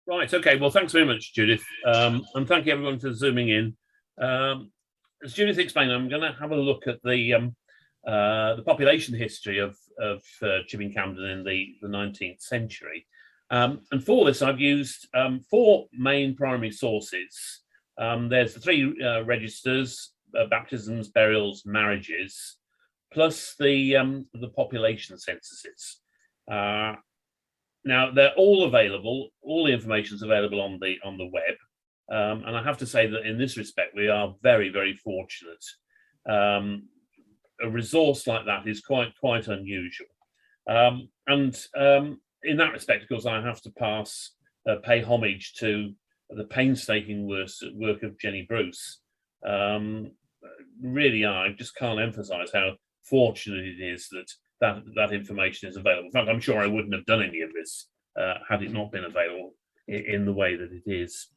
Right. Okay. Well, thanks very much, Judith, and thank you everyone for zooming in. As Judith explained, I'm going to have a look at the population history of Chipping Campden in the 19th century, and for this, I've used four main primary sources. There's the three registers: baptisms, burials, marriages, plus the population censuses. Now they're all available. All the information is available on the web, and I have to say that in this respect we are very, very fortunate. A resource like that is quite unusual, and in that respect, of course, I have to pay homage to the painstaking work of Jenny Bruce. Really, I just can't emphasize how fortunate it is that information is available. In fact, I'm sure I wouldn't have done any of this had it not been available in the way that it is.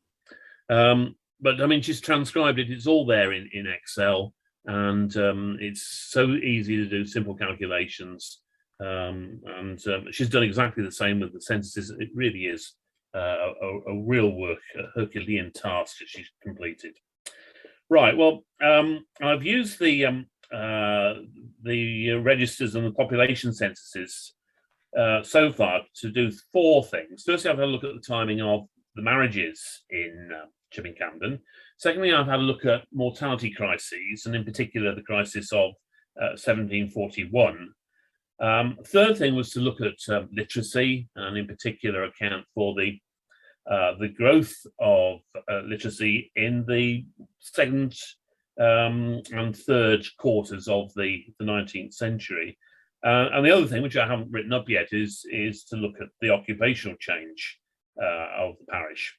But I mean, she's transcribed it. It's all there in Excel, and it's so easy to do simple calculations. And she's done exactly the same with the censuses. It really is a real work, a Herculean task that she's completed. Right. Well, I've used the registers and the population censuses so far to do four things. Firstly, I've had a look at the timing of the marriages in Chipping Campden. Secondly, I've had a look at mortality crises, and in particular the crisis of 1741. Third thing was to look at literacy, and in particular account for the growth of literacy in the second and third quarters of the 19th century. And the other thing, which I haven't written up yet, is to look at the occupational change of the parish.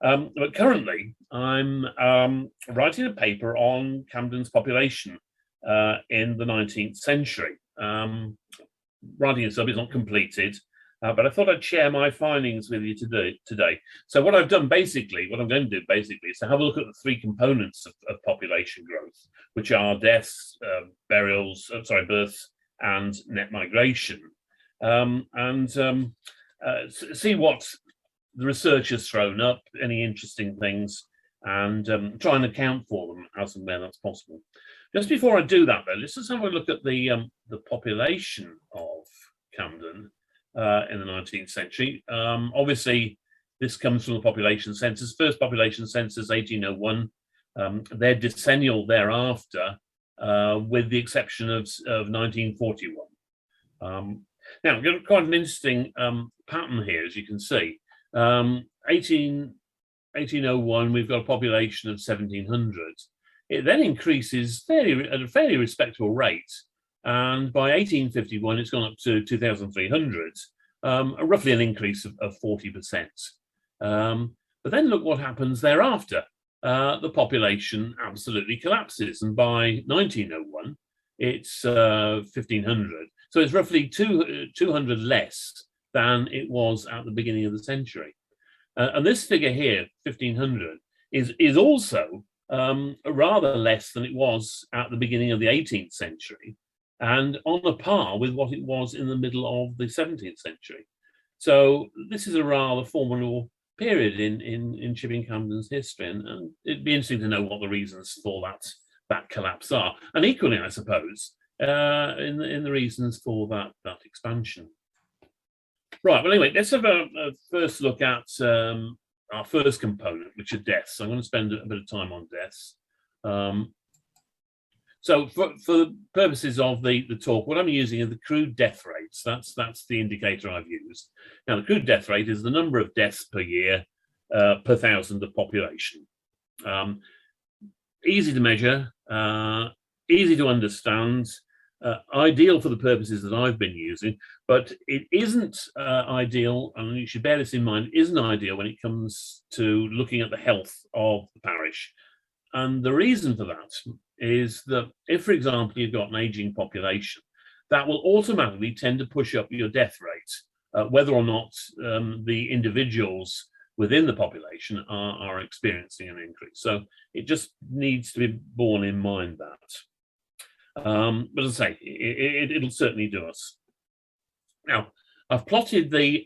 But currently, I'm writing a paper on Camden's population in the 19th century. Writing it up is not completed, but I thought I'd share my findings with you today. So what I'm going to do basically is to have a look at the three components of population growth, which are deaths, births, and net migration, and see what the research has thrown up, any interesting things, and try and account for them as and when that's possible. Just before I do that, though, let's just have a look at the population of Camden in the 19th century. Obviously, this comes from the population census. First population census, 1801. Their decennial thereafter, with the exception of 1941. Now, quite an interesting pattern here, as you can see. 1801, we've got a population of 1,700. It then increases at a fairly respectable rate, and by 1851, it's gone up to 2,300, roughly an increase of 40%. But then look what happens thereafter. The population absolutely collapses, and by 1901, it's 1,500. So it's roughly 200 less than it was at the beginning of the century. And this figure here, 1,500, is also rather less than it was at the beginning of the 18th century, and on a par with what it was in the middle of the 17th century. So this is a rather formidable period in Chipping Campden's history, and it'd be interesting to know what the reasons for that collapse are, and equally, I suppose, in the reasons for that expansion. Right. Well, anyway, let's have a first look at our first component, which are deaths. I'm going to spend a bit of time on deaths. So for the purposes of the talk, what I'm using are the crude death rates. That's the indicator I've used. Now, the crude death rate is the number of deaths per year per 1,000 of population. Easy to measure, easy to understand, ideal for the purposes that I've been using, but it isn't ideal, and you should bear this in mind, isn't ideal when it comes to looking at the health of the parish. And the reason for that is that if, for example, you've got an aging population, that will automatically tend to push up your death rate, whether or not the individuals within the population are experiencing an increase. So it just needs to be borne in mind that. But as I say, it'll certainly do us. Now, I've plotted the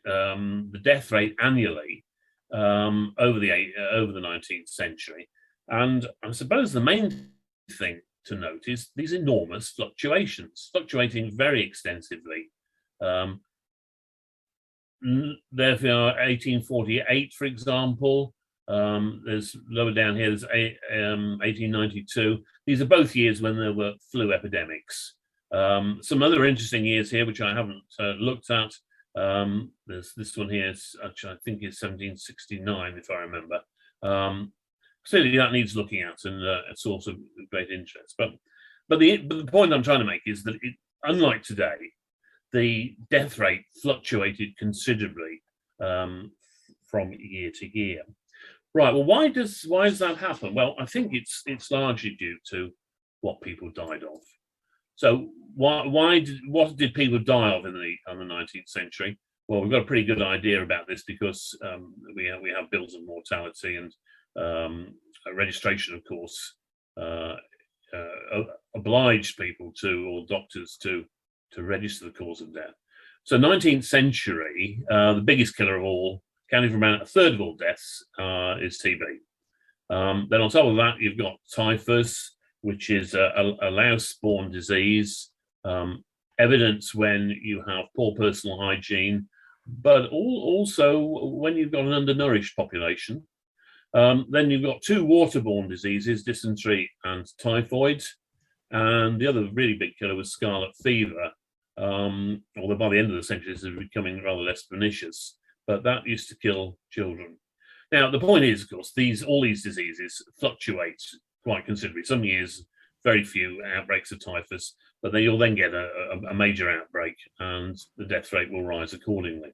the death rate annually over the 19th century. And I suppose the main thing to note is these enormous fluctuations, fluctuating very extensively. Therefore, 1848, for example, there's lower down here, there's 1892. These are both years when there were flu epidemics. Some other interesting years here, which I haven't looked at. There's this one here, which I think is 1769, if I remember. Clearly, that needs looking at, and a source of great interest. But the point I'm trying to make is that unlike today, the death rate fluctuated considerably from year to year. Right. Well, why does that happen? Well, I think it's largely due to what people died of. So what did people die of in the 19th century? Well, we've got a pretty good idea about this because we have bills of mortality, and registration, of course, obliged people or doctors to register the cause of death. So 19th century, the biggest killer of all, accounting for about a third of all deaths, is TB. Then on top of that, you've got typhus, which is a louse-borne disease, evidence when you have poor personal hygiene, but also when you've got an undernourished population. Then you've got two waterborne diseases, dysentery and typhoid, and the other really big killer was scarlet fever, although by the end of the century this is becoming rather less pernicious, but that used to kill children. Now, the point is, of course, all these diseases fluctuate quite considerably. Some years, very few outbreaks of typhus, but then you'll then get a major outbreak, and the death rate will rise accordingly.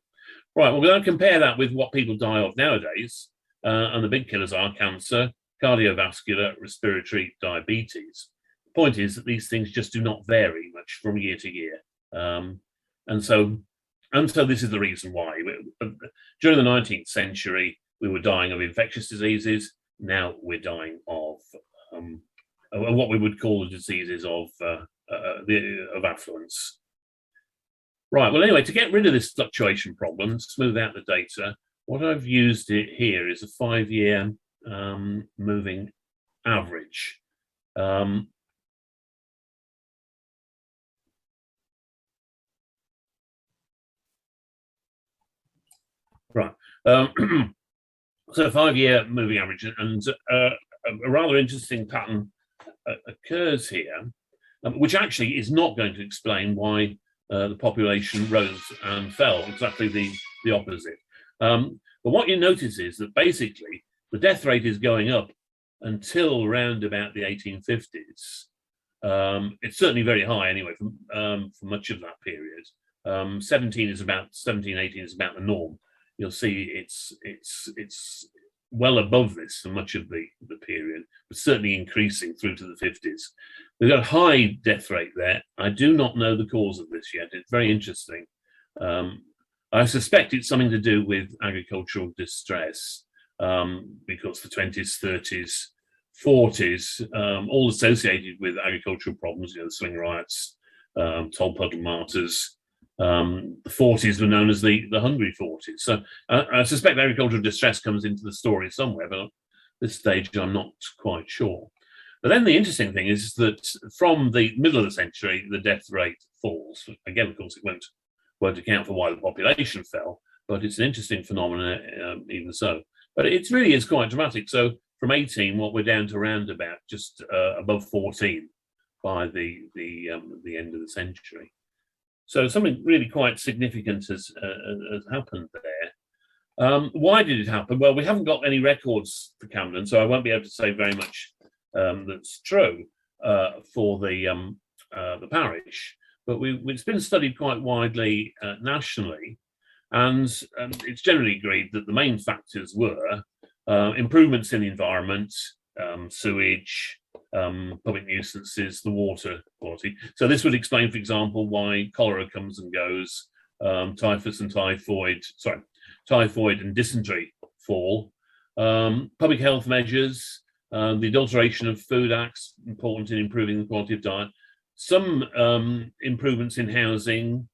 Right, well, we're going to compare that with what people die of nowadays, and the big killers are cancer, cardiovascular, respiratory, diabetes. The point is that these things just do not vary much from year to year. And so this is the reason why. During the 19th century, we were dying of infectious diseases. Now we're dying of what we would call the diseases of affluence. Right, well, anyway, to get rid of this fluctuation problem, smooth out the data, what I've used here is a 5-year moving average. Right. So 5-year moving average, and a rather interesting pattern occurs here, which actually is not going to explain why the population rose and fell, exactly the opposite. But what you notice is that basically the death rate is going up until around about the 1850s. It's certainly very high anyway for much of that period. 17, 18 is about the norm. You'll see it's well above this for much of the period, but certainly increasing through to the 50s. We've got a high death rate there. I do not know the cause of this yet. It's very interesting. I suspect it's something to do with agricultural distress, because the 20s, 30s, 40s, all associated with agricultural problems, the swing riots, Tolpuddle martyrs. The 40s were known as the Hungry 40s. So I suspect agricultural distress comes into the story somewhere, but at this stage I'm not quite sure. But then the interesting thing is that from the middle of the century, the death rate falls. Again, of course, it won't account for why the population fell, but it's an interesting phenomenon even so. But it really is quite dramatic. So from 18, what we're down to around about just above 14 by the end of the century. So something really quite significant has happened there. Why did it happen? Well, we haven't got any records for Camden, so I won't be able to say very much that's true for the parish. But it's been studied quite widely nationally, and it's generally agreed that the main factors were improvements in the environment, sewage, public nuisances, the water quality. So this would explain, for example, why cholera comes and goes, typhus and typhoid and dysentery fall. Public health measures, the Adulteration of Food Acts, important in improving the quality of diet. Some improvements in housing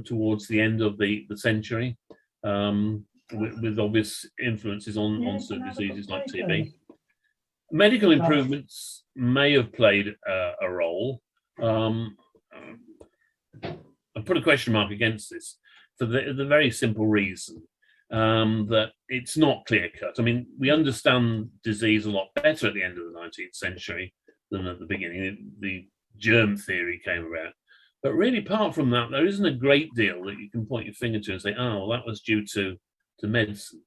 towards the end of the century. with obvious influences on certain diseases like TB. Medical improvements may have played a role. I put a question mark against this for the very simple reason that it's not clear cut. I mean, we understand disease a lot better at the end of the 19th century than at the beginning. The germ theory came about. But really, apart from that, there isn't a great deal that you can point your finger to and say, oh, well, that was due to medicine.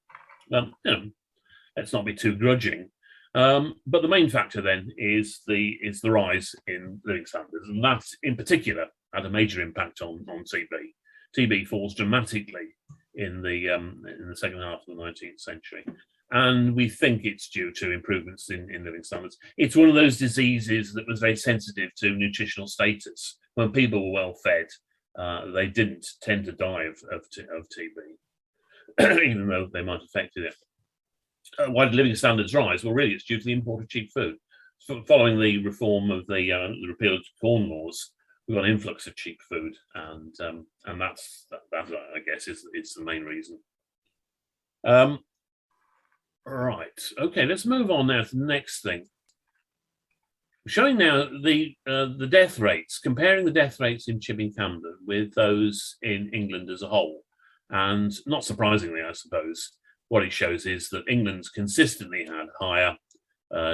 Well, let's not be too grudging. But the main factor then is the rise in living standards, and that in particular had a major impact on TB. TB falls dramatically in the second half of the 19th century, and we think it's due to improvements in living standards. It's one of those diseases that was very sensitive to nutritional status. When people were well fed, they didn't tend to die of TB, even though they might have affected it. Why did living standards rise? Well, really, it's due to the import of cheap food. Following the reform of the repeal of corn laws, we've got an influx of cheap food, and that's I guess is the main reason. Right. Okay. Let's move on now to the next thing. Showing now the death rates, comparing the death rates in Chipping Campden with those in England as a whole, and not surprisingly, I suppose, what it shows is that England's consistently had higher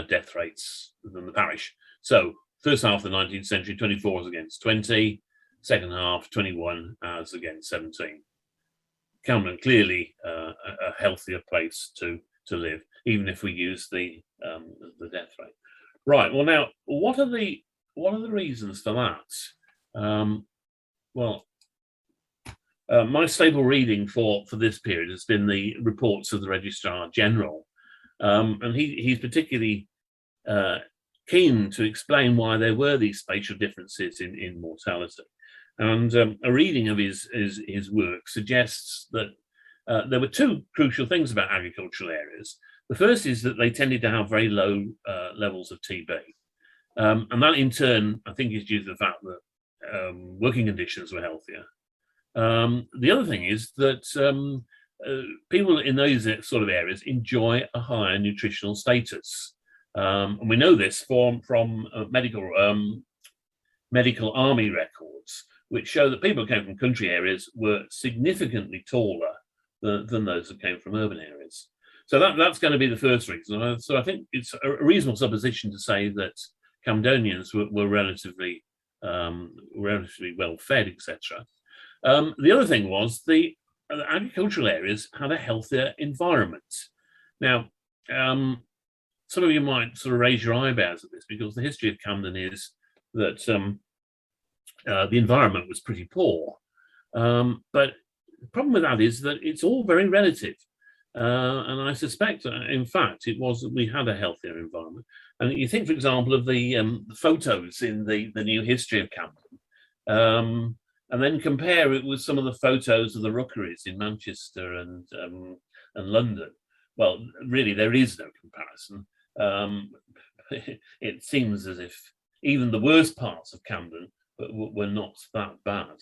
death rates than the parish. So first half of the 19th century, 24 as against 20, second half, 21 as against 17. Camden clearly a healthier place to live, even if we use the death rate. Right. Well, now, what are the reasons for that? My stable reading for this period has been the reports of the Registrar General, and he's particularly keen to explain why there were these spatial differences in mortality. And a reading of his work suggests that there were two crucial things about agricultural areas. The first is that they tended to have very low levels of TB. And that in turn, I think, is due to the fact that working conditions were healthier. The other thing is that people in those sort of areas enjoy a higher nutritional status. And we know this from medical army records, which show that people who came from country areas were significantly taller than those that came from urban areas. So that's going to be the first reason. So I think it's a reasonable supposition to say that Campdonians were relatively well fed, etc. The other thing was the agricultural areas had a healthier environment. Now, some of you might sort of raise your eyebrows at this, because the history of Camden is that the environment was pretty poor. But the problem with that is that it's all very relative. And I suspect, in fact, it was that we had a healthier environment. And you think, for example, of the photos in the new history of Camden, and then compare it with some of the photos of the rookeries in Manchester and London. Well, really, there is no comparison. It seems as if even the worst parts of Camden were not that bad.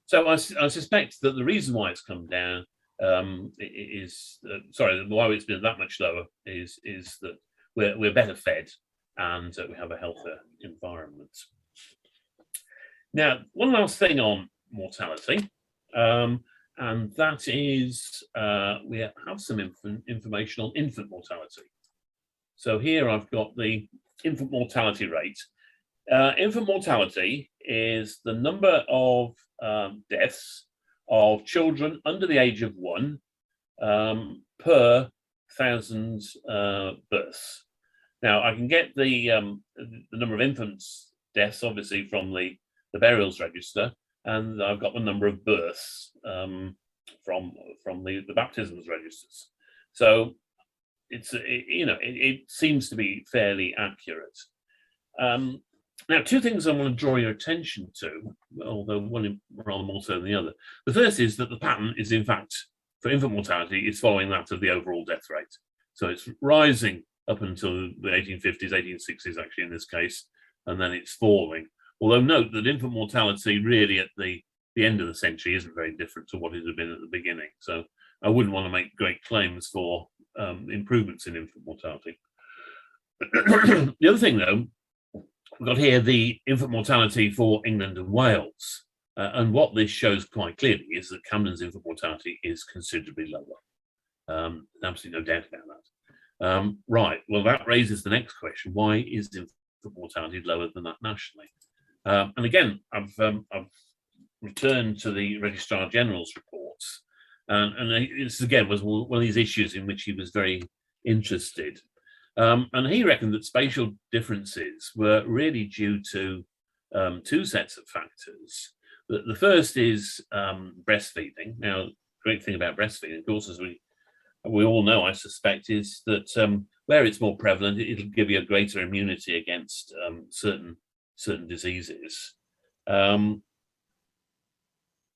So I suspect that the reason why it's come down why it's been that much lower is that we're better fed and we have a healthier environment. Now, one last thing on mortality, and that is we have some information on infant mortality. So here I've got the infant mortality rate. Infant mortality is the number of deaths of children under the age of 1 per 1,000 births. Now, I can get the number of infants deaths, obviously, from the burials register, and I've got the number of births from the baptisms registers. So it seems to be fairly accurate. Now, two things I want to draw your attention to, although one rather more so than the other. The first is that the pattern is, in fact, for infant mortality, is following that of the overall death rate. So it's rising up until the 1850s, 1860s, actually, in this case, and then it's falling. Although note that infant mortality really at the the end of the century isn't very different to what it had been at the beginning. So I wouldn't want to make great claims for improvements in infant mortality. The other thing, though, we've got here the infant mortality for England and Wales. And what this shows quite clearly is that Camden's infant mortality is considerably lower. Absolutely no doubt about that. Right, well, that raises the next question. Why is infant mortality lower than that nationally? And again, I've returned to the Registrar General's reports. And this, again, was one of these issues in which he was very interested. And he reckoned that spatial differences were really due to two sets of factors. The first is breastfeeding. Now, the great thing about breastfeeding, of course, as we all know, I suspect, is that where it's more prevalent, it'll give you a greater immunity against certain diseases. And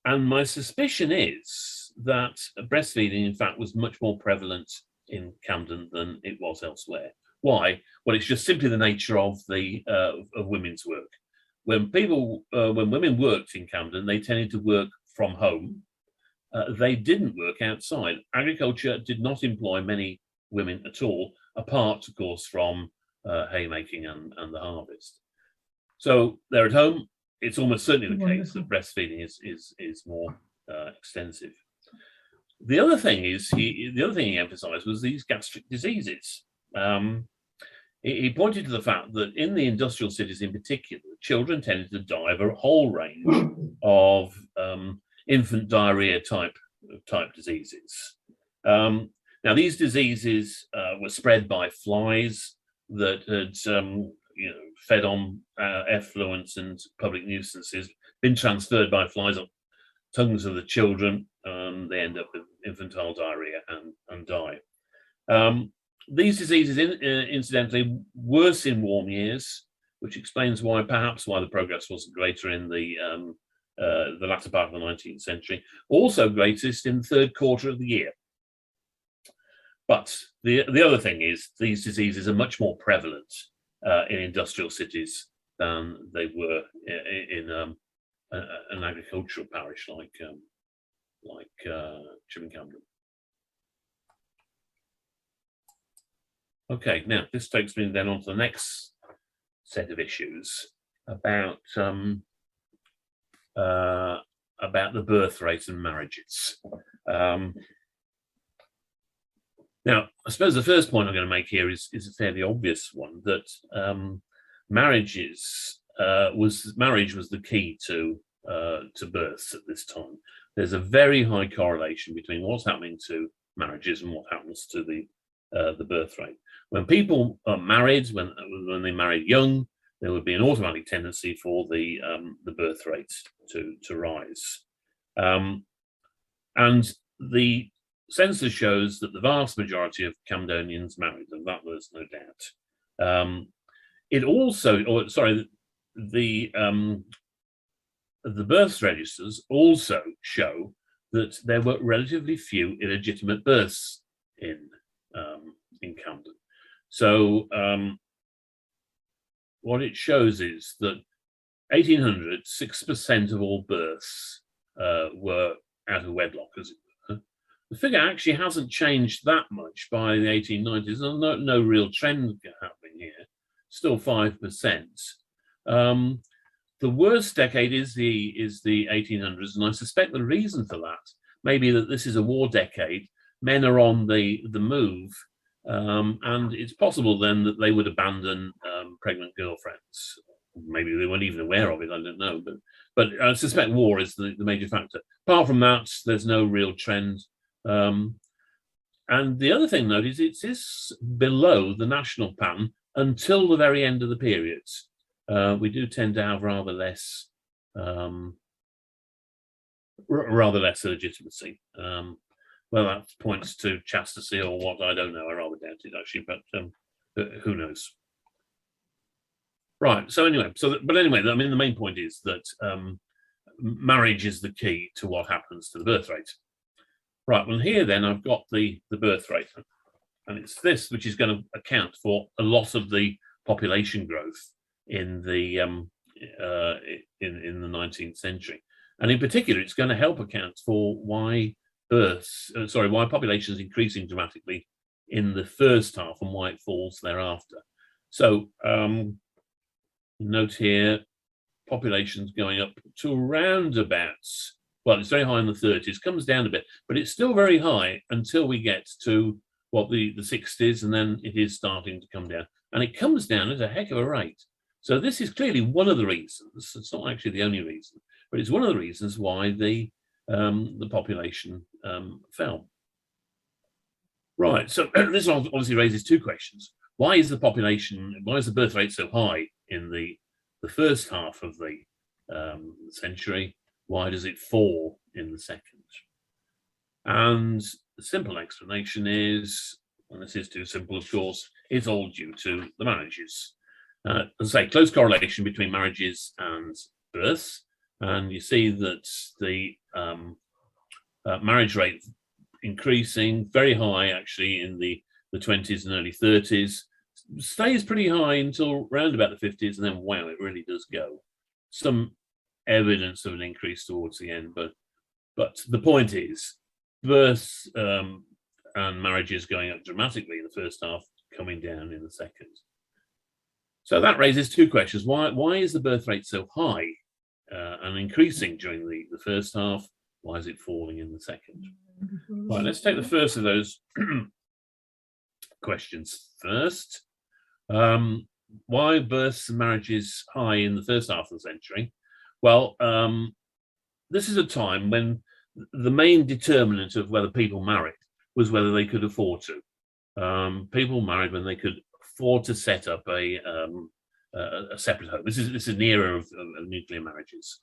my suspicion is that breastfeeding, in fact, was much more prevalent in Camden than it was elsewhere. Why? Well, it's just simply the nature of of women's work. When women worked in Camden, they tended to work from home. They didn't work outside. Agriculture did not employ many women at all, apart, of course, from haymaking and the harvest. So they're at home. It's almost certainly the case that breastfeeding is more extensive. The other thing he emphasised was these gastric diseases. He pointed to the fact that in the industrial cities in particular, children tended to die of a whole range of infant diarrhea type diseases. Now, these diseases were spread by flies that had fed on effluents and public nuisances, been transferred by flies on tongues of the children, and they end up with infantile diarrhea and die. These diseases, incidentally, worse in warm years, which explains why the progress wasn't greater in the latter part of the 19th century. Also greatest in the third quarter of the year. But the other thing is these diseases are much more prevalent in industrial cities than they were in an agricultural parish like Chippenham Camden. Okay, now this takes me then on to the next set of issues about the birth rate and marriages. Now, I suppose the first point I'm going to make here is a fairly obvious one, that marriage was the key to births at this time. There's a very high correlation between what's happening to marriages and what happens to the birth rate. When people are married, when they married young, there would be an automatic tendency for the birth rate to rise. And the census shows that the vast majority of Camdonians married, and that there's no doubt. It also, the birth registers also show that there were relatively few illegitimate births in Camden. So what it shows is that 1800, 6% of all births were out of wedlock, as it were. The figure actually hasn't changed that much by the 1890s. There's no real trend happening here. Still 5%. The worst decade is the 1800s, and I suspect the reason for that may be that this is a war decade. Men are on the move, and it's possible then that they would abandon pregnant girlfriends. Maybe they weren't even aware of it, I don't know. But I suspect war is the major factor. Apart from that, there's no real trend. And the other thing, note, is it is below the national pattern until the very end of the periods. We do tend to have rather less illegitimacy. Well, that points to chastity or what, I don't know. I rather doubt it, actually, but who knows? Right. So anyway, I mean, the main point is that marriage is the key to what happens to the birth rate. Right. Well, here then I've got the birth rate, and it's this which is going to account for a lot of the population growth in the 19th century. And in particular, it's going to help account for why why population is increasing dramatically in the first half and why it falls thereafter. So note here, population's going up to around about, well, it's very high in the 30s, comes down a bit, but it's still very high until we get to what the 60s, and then it is starting to come down. And it comes down at a heck of a rate. So this is clearly one of the reasons, it's not actually the only reason, but it's one of the reasons why the population fell. Right, so this obviously raises two questions. Why is the birth rate so high in the first half of the century? Why does it fall in the second? And the simple explanation is, and this is too simple, of course, it's all due to the marriages. As I say, close correlation between marriages and births, and you see that the marriage rate increasing very high actually in the 20s and early 30s, stays pretty high until around about the 50s, and then wow, it really does go. Some evidence of an increase towards the end, but the point is, births and marriages going up dramatically in the first half, coming down in the second. So that raises two questions. Why is the birth rate so high and increasing during the first half? Why is it falling in the second? Right, let's take the first of those questions first. Why births and marriages high in the first half of the century? Well, this is a time when the main determinant of whether people married was whether they could afford to. People married when they could afford to set up a separate home. This is an era of nuclear marriages.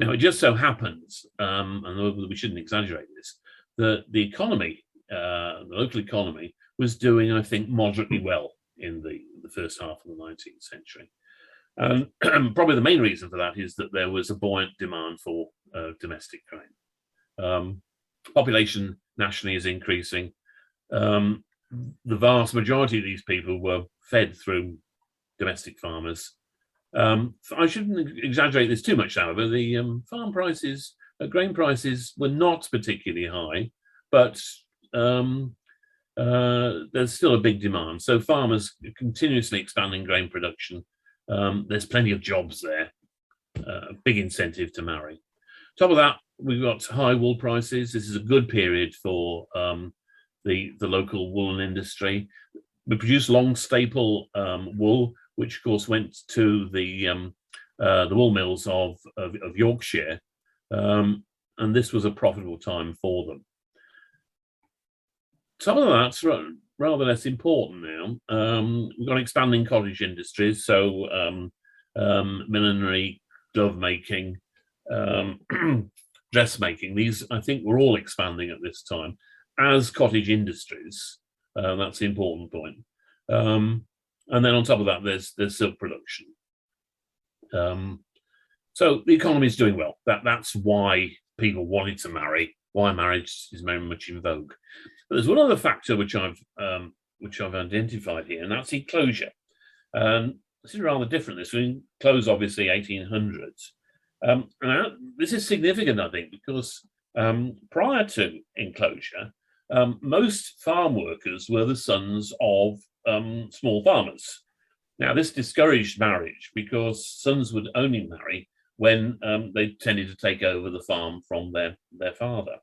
Now, it just so happens, and we shouldn't exaggerate this, that the economy, the local economy, was doing, I think, moderately well in the first half of the 19th century. Probably the main reason for that is that there was a buoyant demand for domestic grain. Population nationally is increasing. The vast majority of these people were fed through domestic farmers. I shouldn't exaggerate this too much, however. The farm prices, grain prices were not particularly high, but there's still a big demand. So farmers are continuously expanding grain production. There's plenty of jobs there, a big incentive to marry. Top of that, we've got high wool prices. This is a good period for the local woolen industry. We produce long staple wool, which of course went to the wool mills of Yorkshire, and this was a profitable time for them. Some of that's rather less important now. We've got expanding cottage industries, so millinery, glove making, dressmaking. These, I think, were all expanding at this time as cottage industries. That's the important point. And then on top of that, there's silk production. So the economy is doing well. That's why people wanted to marry, why marriage is very much in vogue. But there's one other factor which I've identified here, and that's enclosure. This is rather different. This enclosed, obviously, 1800s. And this is significant, I think, because prior to enclosure, most farm workers were the sons of small farmers. Now, this discouraged marriage because sons would only marry when they tended to take over the farm from their father.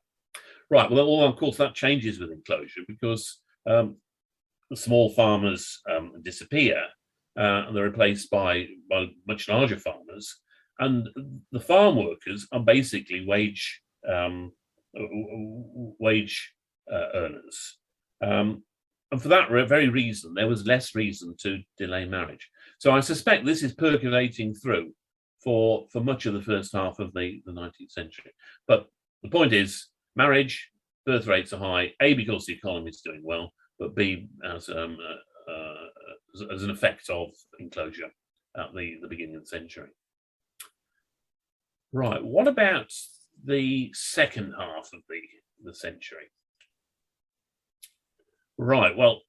Right, well, of course, that changes with enclosure because the small farmers disappear and they're replaced by much larger farmers. And the farm workers are basically wage earners. And for that very reason, there was less reason to delay marriage. So I suspect this is percolating through for much of the first half of the 19th century. But the point is, marriage, birth rates are high, A, because the economy is doing well, but B, as an effect of enclosure at the beginning of the century. Right, what about the second half of the century? Right, well,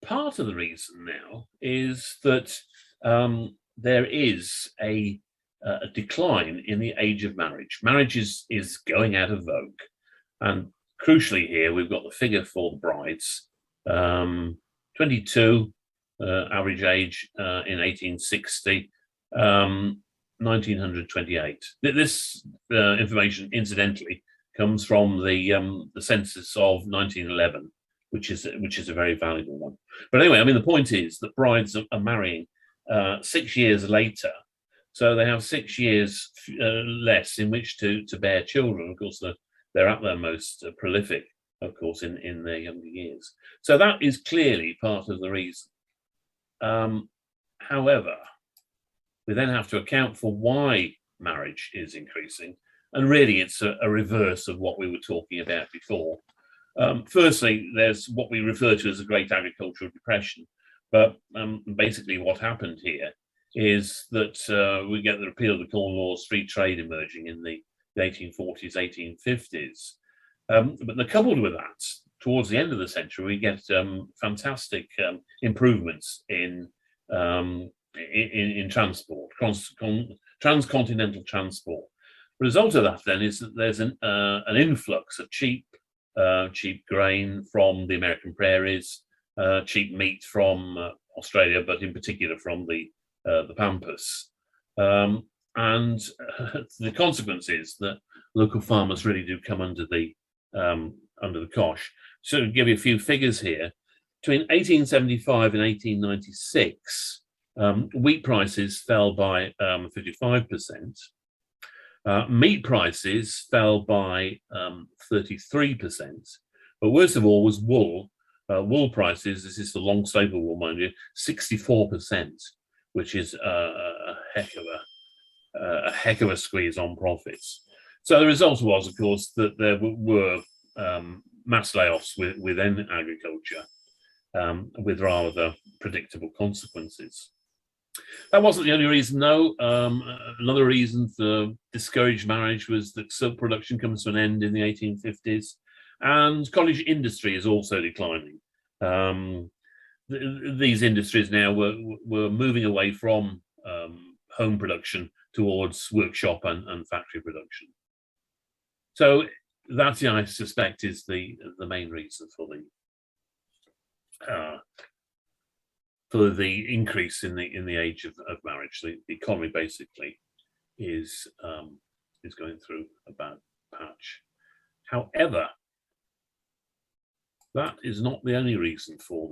part of the reason now is that there is a a decline in the age of marriage. Marriage is going out of vogue. And crucially here, we've got the figure for the brides. 22 average age in 1860, 1928. This information, incidentally, comes from the census of 1911, which is a very valuable one. But anyway, I mean, the point is that brides are marrying 6 years later, so they have 6 years less in which to bear children. Of course, they're at their most prolific, of course, in their younger years. So that is clearly part of the reason. However, we then have to account for why marriage is increasing, and really it's a reverse of what we were talking about before. Firstly, there's what we refer to as a Great Agricultural Depression, but basically what happened here is that we get the repeal of the Corn Laws, free trade emerging in the 1840s, 1850s. But coupled with that, towards the end of the century, we get fantastic improvements in transport, transcontinental transport. The result of that then is that there's an influx of cheap grain from the American prairies, cheap meat from Australia, but in particular from the Pampas. And the consequence is that local farmers really do come under the cosh. So to give you a few figures here, between 1875 and 1896, wheat prices fell by 55%. Meat prices fell by 33%. But worst of all was wool. Wool prices, this is the long staple wool, mind you, 64%, which is a heck of a squeeze on profits. So the result was, of course, that there were mass layoffs within agriculture, with rather predictable consequences. That wasn't the only reason, though. Another reason for discouraged marriage was that silk production comes to an end in the 1850s, and cottage industry is also declining. These industries now were moving away from home production towards workshop and factory production. So that, I suspect, is the main reason for the increase in the age of marriage. The economy basically is going through a bad patch. However, that is not the only reason for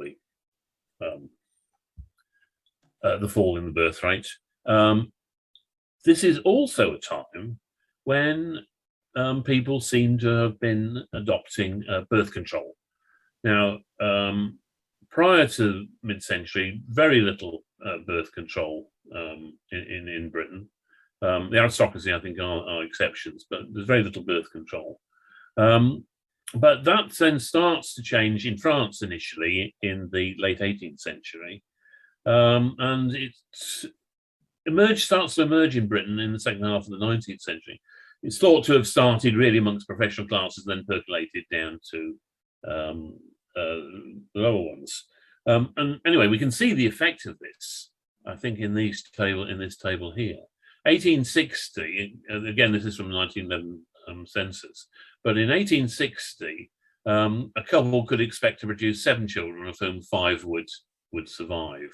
the fall in the birth rate. This is also a time when people seem to have been adopting birth control. Now, prior to mid-century, very little birth control in Britain. The aristocracy, I think, are exceptions, but there's very little birth control. But that then starts to change in France initially in the late 18th century. And it starts to emerge in Britain in the second half of the 19th century. It's thought to have started really amongst professional classes, then percolated down to the lower ones. And anyway, we can see the effect of this, I think, in this table here. 1860, again, this is from the 1911 census, but in 1860, a couple could expect to produce 7 children, of whom 5 would survive.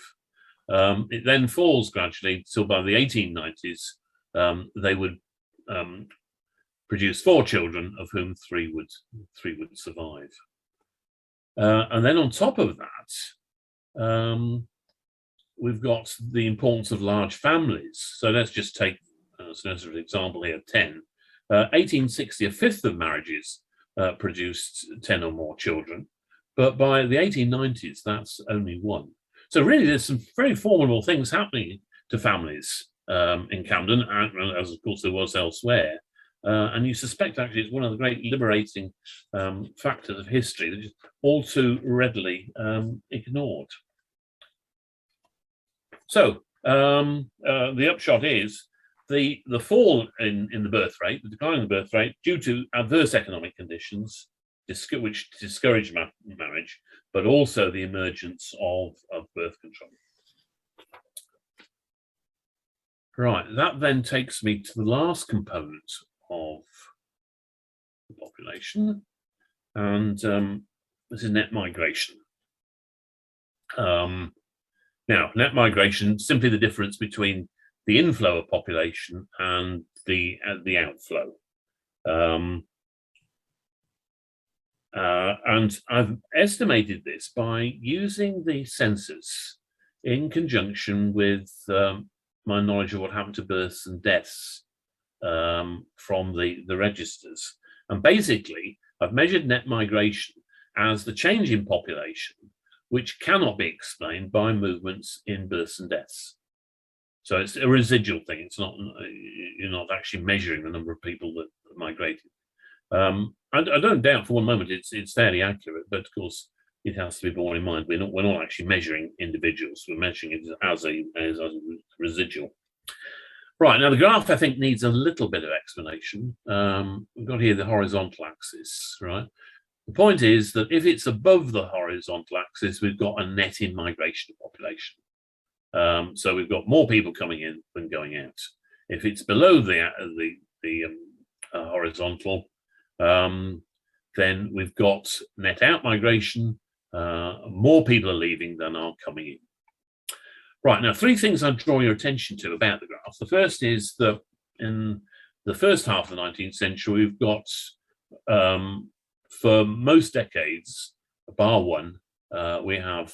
It then falls gradually till by the 1890s, they would produce 4 children, of whom 3 would survive. And then on top of that, we've got the importance of large families. So let's just take as an example here, 10. 1860, a fifth of marriages produced 10 or more children, but by the 1890s, that's only 1. So really, there's some very formidable things happening to families in Camden, as of course there was elsewhere. And you suspect actually it's one of the great liberating factors of history that is all too readily ignored. So the upshot is the fall in the birth rate, the decline in the birth rate, due to adverse economic conditions, which discourage marriage, but also the emergence of birth control. Right, that then takes me to the last component of the population, and this is net migration. Now, net migration, simply the difference between the inflow of population and the outflow. And I've estimated this by using the census in conjunction with my knowledge of what happened to births and deaths from the registers. And basically, I've measured net migration as the change in population, which cannot be explained by movements in births and deaths. So it's a residual thing. It's not, you're not actually measuring the number of people that migrated. I don't doubt for one moment it's fairly accurate, but of course it has to be borne in mind we're not actually measuring individuals. We're measuring it as a residual. Right, now the graph I think needs a little bit of explanation. We've got here the horizontal axis, right? The point is that if it's above the horizontal axis, we've got a net in migration population. So we've got more people coming in than going out. If it's below the horizontal, then we've got net out migration. More people are leaving than are coming in. Right, now 3 things I draw your attention to about the graph. The first is that in the first half of the 19th century, we've got, for most decades, bar one, we have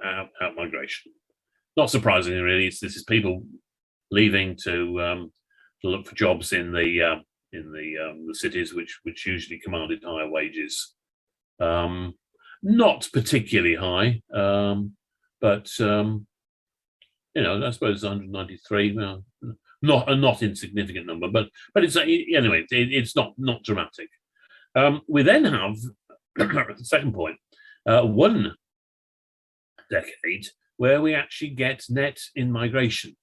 out migration. Not surprisingly, really, this is people leaving to look for jobs in the cities, which usually commanded higher wages. Not particularly high, but you know, I suppose 193. Well, not a not insignificant number, but it's anyway. It's not dramatic. We then have the second point, one decade where we actually get net in migration.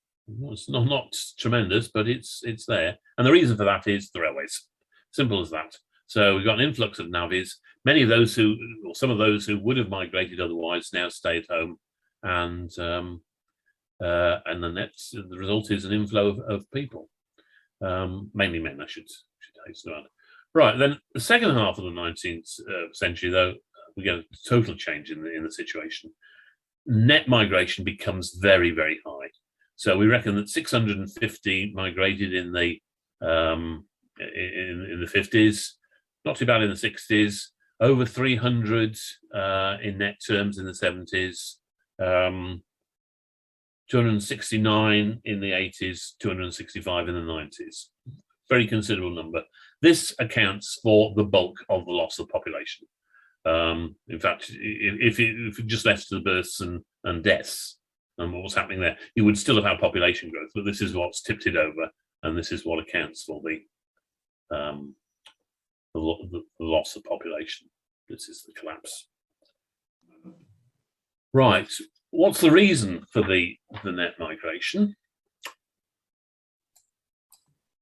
It's not tremendous, but it's there. And the reason for that is the railways. Simple as that. So we've got an influx of navvies. Many of those who, or some of those who would have migrated otherwise, now stay at home, and the result is an inflow of people, mainly men, I should hasten to add. Right, then the second half of the 19th century, though, we get a total change in the situation. Net migration becomes very, very high. So we reckon that 650 migrated in the 50s, not too bad in the 60s, over 300 in net terms in the 70s, 269 in the 80s, 265 in the 90s. Very considerable number. This accounts for the bulk of the loss of population. In fact, if it just left to the births and deaths and what was happening there, you would still have had population growth, but this is what's tipped it over, and this is what accounts for the loss of population. This is the collapse. Right, what's the reason for the net migration?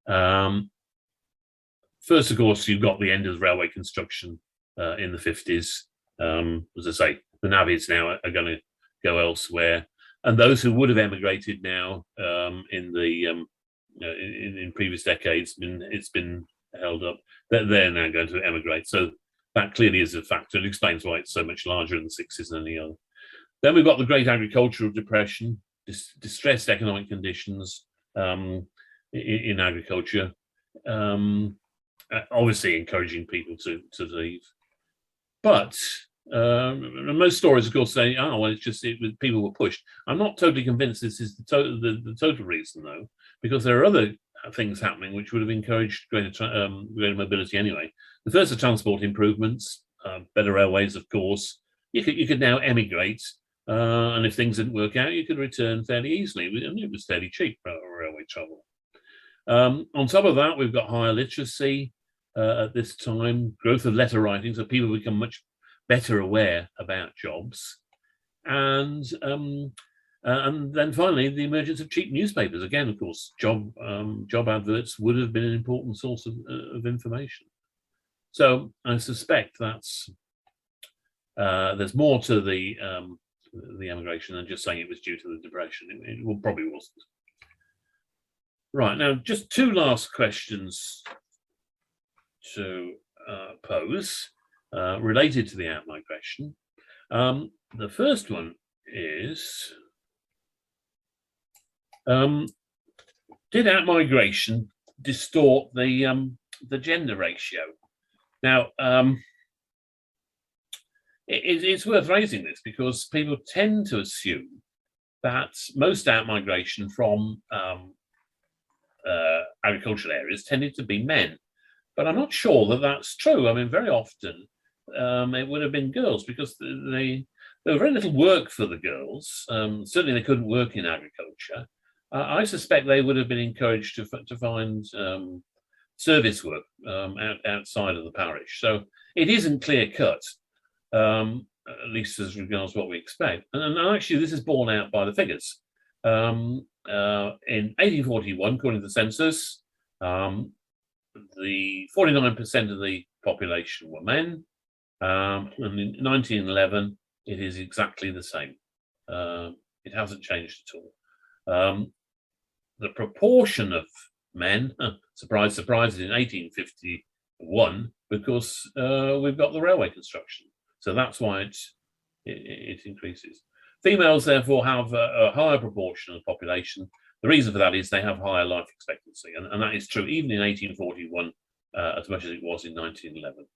First, of course, you've got the end of railway construction in the 50s. As I say, the navvies now are going to go elsewhere, and those who would have emigrated now in previous decades, it's been held up. They're now going to emigrate. So that clearly is a factor. It explains why it's so much larger in the 60s than the other. Then we've got the Great Agricultural Depression, distressed economic conditions in agriculture, obviously encouraging people to leave. But most stories, of course, say, "Oh, well, it's just people were pushed." I'm not totally convinced this is the total reason, though, because there are other things happening which would have encouraged greater mobility anyway. The first are transport improvements, better railways, of course. You could now emigrate, and if things didn't work out, you could return fairly easily. It was fairly cheap for railway travel. On top of that, we've got higher literacy at this time, growth of letter writing, so people become much better aware about jobs, and then finally the emergence of cheap newspapers. Again, of course, job adverts would have been an important source of information. So I suspect that's there's more to the emigration than just saying it was due to the depression. It probably wasn't. Right, now just two last questions to pose related to the outmigration. The first one is, did outmigration distort the gender ratio? Now, it's worth raising this because people tend to assume that most outmigration from agricultural areas tended to be men, but I'm not sure that that's true. I mean, very often it would have been girls because there was very little work for the girls. Certainly, they couldn't work in agriculture. I suspect they would have been encouraged to find service work outside of the parish. So it isn't clear cut, at least as regards what we expect. And actually, this is borne out by the figures. In 1841, according to the census, the 49% of the population were men, and in 1911, it is exactly the same. It hasn't changed at all. The proportion of men, surprise, surprise, in 1851, because we've got the railway construction. So that's why it increases. Females, therefore, have a higher proportion of the population. The reason for that is they have higher life expectancy, and that is true even in 1841, as much as it was in 1911.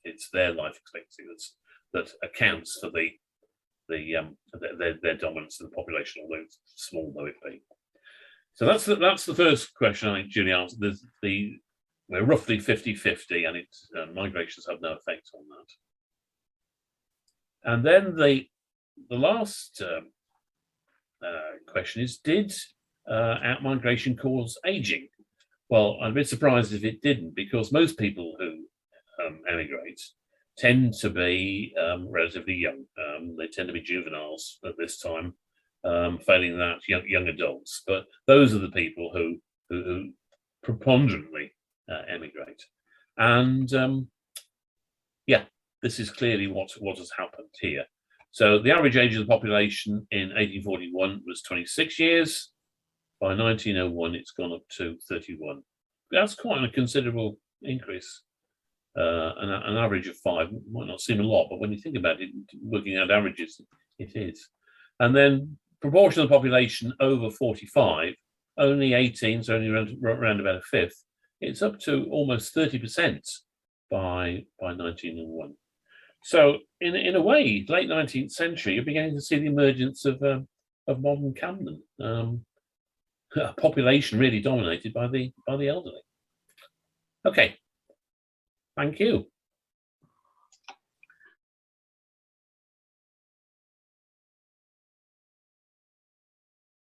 It's their life expectancy that accounts for their dominance in the population, although it's small though it be. So that's the first question. I think Julie answered. We're roughly 50-50, and migrations have no effect on that. And then the last question is, did outmigration cause aging? Well, I'm a bit surprised if it didn't, because most people who emigrate tend to be relatively young. They tend to be juveniles at this time, failing that, young adults. But those are the people who preponderantly emigrate. And yeah, this is clearly what has happened here. So the average age of the population in 1841 was 26 years. By 1901, it's gone up to 31. That's quite a considerable increase. An average of 5 might not seem a lot, but when you think about it, working out averages, it is. And then proportion of the population over 45, only 18, so only around about a fifth. It's up to almost 30% by 1901. So in a way, late 19th century, you're beginning to see the emergence of modern Camden, a population really dominated by the elderly. Okay, thank you.